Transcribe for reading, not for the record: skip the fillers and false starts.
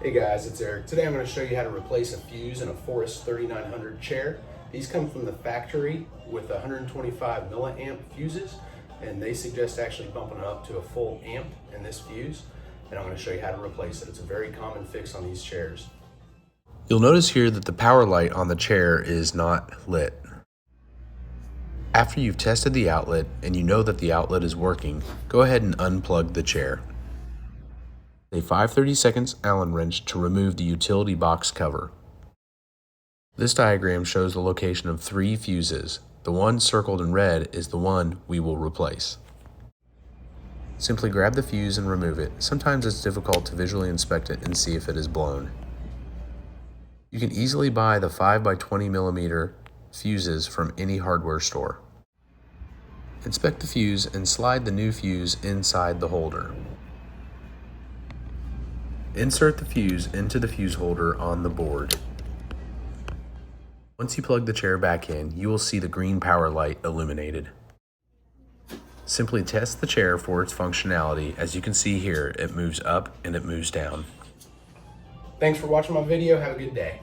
Hey guys, it's Eric. Today I'm going to show you how to replace a fuse in a Forest 3900 chair. These come from the factory with 125 milliamp fuses, and they suggest actually bumping it up to a full amp in this fuse, and I'm going to show you how to replace it. It's a very common fix on these chairs. You'll notice here that the power light on the chair is not lit. After you've tested the outlet and you know that the outlet is working, go ahead and unplug the chair. A 5/32 Allen wrench to remove the utility box cover. This diagram shows the location of 3 fuses. The one circled in red is the one we will replace. Simply grab the fuse and remove it. Sometimes it's difficult to visually inspect it and see if it is blown. You can easily buy the 5x20mm fuses from any hardware store. Inspect the fuse and slide the new fuse inside the holder. Insert the fuse into the fuse holder on the board. Once you plug the chair back in, you will see the green power light illuminated. Simply test the chair for its functionality. As you can see here, it moves up and it moves down. Thanks for watching my video. Have a good day.